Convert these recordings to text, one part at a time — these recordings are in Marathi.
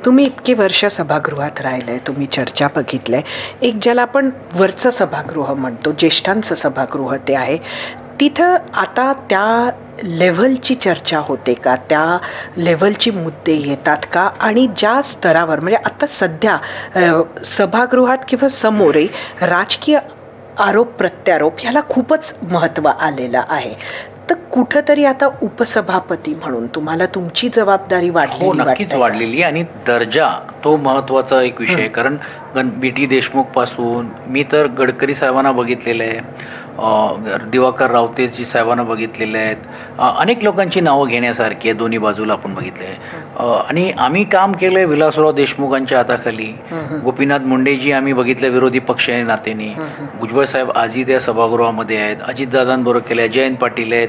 तुम्ही इतकी वर्ष सभागृहात राहिलंय, तुम्ही चर्चा बघितलंय. एक ज्याला आपण वरचं सभागृह म्हणतो, ज्येष्ठांचं सभागृह ते आहे, तिथं आता त्या लेव्हलची चर्चा होते का, त्या लेव्हलची मुद्दे येतात का? आणि ज्या स्तरावर म्हणजे आता सध्या सभागृहात किंवा समोरही राजकीय आरोप प्रत्यारोप ह्याला खूपच महत्त्व आलेलं आहे. तर कुठंतरी आता उपसभापती म्हणून तुम्हाला तुमची जबाबदारी वाढली? नक्कीच वाढलेली. आणि दर्जा तो महत्वाचा एक विषय आहे. कारण BT देशमुख पासून मी तर गडकरी साहेबांना बघितलेलं आहे, दिवाकर रावतेजी साहेबांना बघितलेले आहेत, अनेक लोकांची नावं घेण्यासारखी आहे, दोन्ही बाजूला आपण बघितले. आणि आम्ही काम केलंय विलासराव देशमुखांच्या हाताखाली, गोपीनाथ मुंडेजी आम्ही बघितलं विरोधी पक्ष नातेने, भुजबळ साहेब आजही त्या सभागृहामध्ये आहेत, अजितदादांबरोबर केल्या, जयंत पाटील आहेत,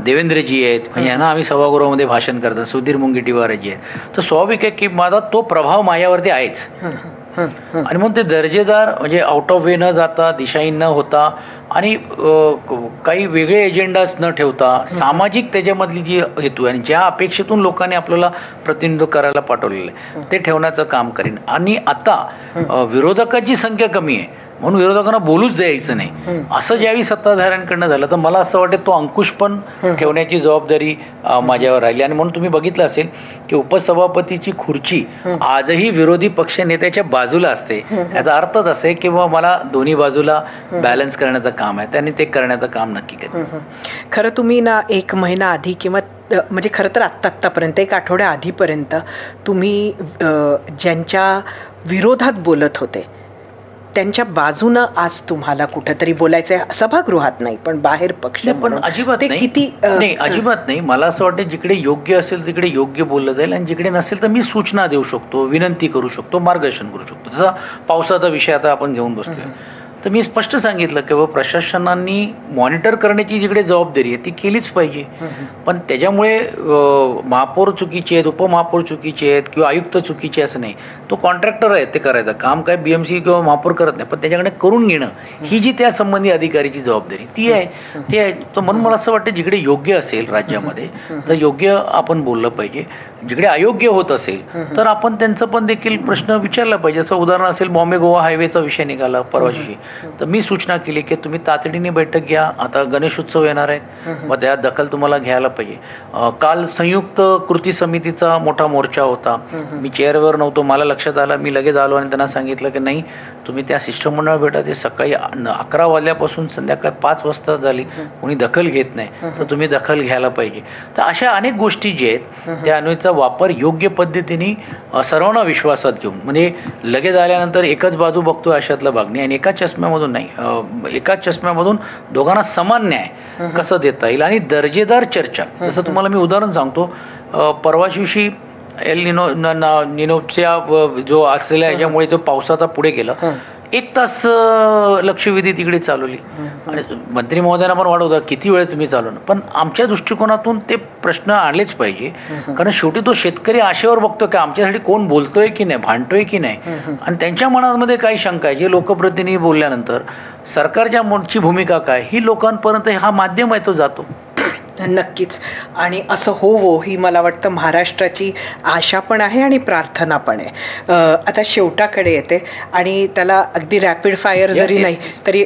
देवेंद्रजी आहेत, म्हणजे यांना आम्ही सभागृहामध्ये भाषण करतात, सुधीर मुनगंटीवारजी आहेत. तर स्वाभाविक आहे की माझा तो प्रभाव माझ्यावरती आहेच. आणि म्हणून ते दर्जेदार म्हणजे आउट ऑफ वे न जाता, दिशाहीन न होता आणि काही वेगळे एजेंडाज न ठेवता सामाजिक त्याच्यामधली जी हेतू आणि ज्या अपेक्षेतून लोकांनी आपल्याला प्रतिनिधित्व करायला पाठवलेलं आहे ते ठेवण्याचं काम करीन. आणि आता विरोधकाची संख्या कमी आहे म्हणून विरोधकांना बोलूच द्यायचं नाही असं ज्यावेळी सत्ताधाऱ्यांकडनं झालं, तर मला असं वाटतं तो अंकुश पण ठेवण्याची जबाबदारी माझ्यावर राहिली. आणि म्हणून तुम्ही बघितलं असेल की उपसभापतीची खुर्ची आजही विरोधी पक्ष नेत्याच्या बाजूला असते. याचा अर्थच असे की मला दोन्ही बाजूला बॅलन्स करण्याचं काम आहे, त्यांनी ते करण्याचं काम नक्की केलं. खरं तुम्ही ना 1 महिना आधी किंवा म्हणजे खरं तर आत्तापर्यंत 1 आठवड्या आधीपर्यंत तुम्ही ज्यांच्या विरोधात बोलत होते त्यांच्या बाजूनं आज तुम्हाला कुठंतरी बोलायचंय, सभागृहात नाही पण बाहेर पक्ष. पण अजिबात नाही, किती नाही, अजिबात नाही. मला असं वाटतं जिकडे योग्य असेल तिकडे योग्य बोललं जाईल आणि जिकडे नसेल तर मी सूचना देऊ शकतो, विनंती करू शकतो, मार्गदर्शन करू शकतो. जसा पावसाचा विषय आता आपण घेऊन बसतोय, तर मी स्पष्ट सांगितलं की प्रशासनांनी मॉनिटर करण्याची जिकडे जबाबदारी आहे ती केलीच पाहिजे. पण त्याच्यामुळे महापौर चुकीचे आहेत, उपमहापौर चुकीचे आहेत किंवा आयुक्त चुकीचे असं नाही. तो कॉन्ट्रॅक्टर आहे, ते करायचं काम काय BMC किंवा महापौर करत नाही, पण त्याच्याकडे करून घेणं ही जी त्या संबंधी अधिकारीची जबाबदारी ती आहे. तर म्हणून मला असं वाटतं जिकडे योग्य असेल राज्यामध्ये तर योग्य आपण बोललं पाहिजे. जिकडे अयोग्य होत असेल तर आपण त्यांचं पण देखील प्रश्न विचारला पाहिजे. असं उदाहरण असेल बॉम्बे गोवा हायवेचा विषय निघाला परवाशी, तर मी सूचना केली की तुम्ही तातडीने बैठक घ्या, आता गणेशोत्सव येणार आहे, मग त्यात दखल तुम्हाला घ्यायला पाहिजे. काल संयुक्त कृती समितीचा मोठा मोर्चा होता, मी चेअरवर नव्हतो, मला लक्षात आलं, मी लगेच आलो आणि त्यांना सांगितलं की नाही तुम्ही त्या शिष्टमंडळ भेटा, ते सकाळी 11 वाजल्यापासून संध्याकाळी 5 वाजता झाली, कोणी दखल घेत नाही, तर तुम्ही दखल घ्यायला पाहिजे. तर अशा अनेक गोष्टी ज्या आहेत त्या अन्वयाचा वापर योग्य पद्धतीने सर्वांना विश्वासात घेऊन, म्हणजे लगेच आल्यानंतर एकच बाजू बघतोय अशातला भाग नाही आणि एका चष्म्यामधून नाही, एकाच चष्म्यामधून दोघांना समान न्याय कसं देता येईल आणि दर्जेदार चर्चा. जसं तुम्हाला मी उदाहरण सांगतो, परवाच दिवशी निनोच्या जो असलेला याच्यामुळे जो पावसाचा पुढे गेला, 1 तास लक्षवेधी तिकडे चालवली आणि मंत्री महोदयांना पण वाढवता किती वेळ तुम्ही चालवणार. पण आमच्या दृष्टिकोनातून ते प्रश्न आणलेच पाहिजे, कारण शेवटी तो शेतकरी आशेवर बघतो की आमच्यासाठी कोण बोलतोय की नाही, भांडतोय की नाही, आणि त्यांच्या मनामध्ये काही शंका आहे. जे लोकप्रतिनिधी बोलल्यानंतर सरकारच्या मोठी भूमिका काय ही लोकांपर्यंत हा माध्यम आहे तो जातो. नक्कीच. आणि असं हो ही मला वाटतं महाराष्ट्राची आशा पण आहे आणि प्रार्थना पण आहे. आता शेवटाकडे येते आणि त्याला अगदी रॅपिड फायर जरी नाही तरी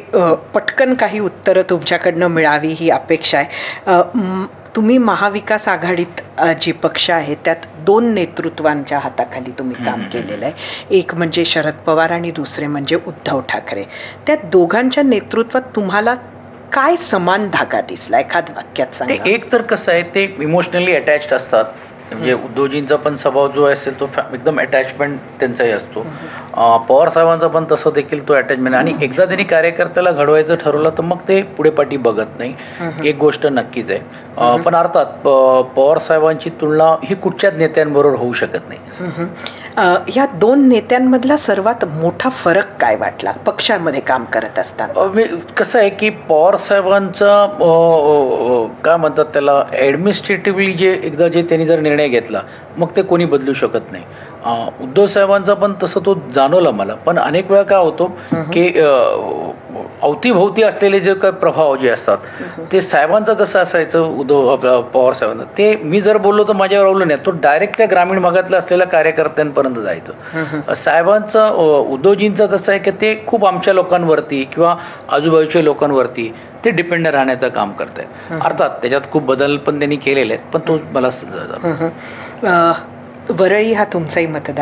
पटकन काही उत्तरं तुमच्याकडनं मिळावी ही अपेक्षा आहे. तुम्ही महाविकास आघाडीत जे पक्ष आहेत त्यात 2 नेतृत्वांच्या हाताखाली तुम्ही काम केलेलं आहे. एक म्हणजे शरद पवार आणि दुसरे म्हणजे उद्धव ठाकरे. त्या दोघांच्या नेतृत्वात तुम्हाला काय समान धागा दिसला, एखाद वाक्यात सांगा. एक तर कसं आहे, ते इमोशनली अटॅच्ड असतात, म्हणजे उद्धवजींचा पण स्वभाव जो असेल तो एकदम अटॅचमेंट त्यांचाही असतो. पवार साहेबांचा पण तसं देखील तो अटॅचमेंट, आणि एकदा त्यांनी कार्यकर्त्याला घडवायचं ठरवलं तर मग ते पुढे पाठी बघत नाही, एक गोष्ट नक्कीच आहे. पण अर्थात पवार साहेबांची तुलना ही कुठच्याच नेत्यांबरोबर होऊ शकत नाही. या 2 नेत्यांमधला सर्वात मोठा फरक काय वाटला पक्षामध्ये काम करत असताना? कसं आहे की पवार साहेबांचा काय म्हणतात त्याला, ॲडमिनिस्ट्रेटिव्हली एकदा त्यांनी जर निर्णय घेतला मग ते कोणी बदलू शकत नाही. उद्धव साहेबांचा पण तसं तो जाणवला मला. पण अनेक वेळा काय होतो की अवतीभोवती असलेले जे काही प्रभाव जे असतात ते साहेबांचं कसं असायचं आपलं पवार साहेबांचं, ते मी जर बोललो तर माझ्यावर अवलंबून नाही, तो डायरेक्ट त्या ग्रामीण भागातल्या असलेल्या कार्यकर्त्यांपर्यंत जायचं. साहेबांचं उद्धवजींचं कसं आहे की ते खूप आमच्या लोकांवरती किंवा आजूबाजूच्या लोकांवरती ते डिपेंड राहण्याचं काम करत आहेत. अर्थात त्याच्यात खूप बदल पण त्यांनी केलेले आहेत, पण तो मला वरळी हा तुमचाही मतदार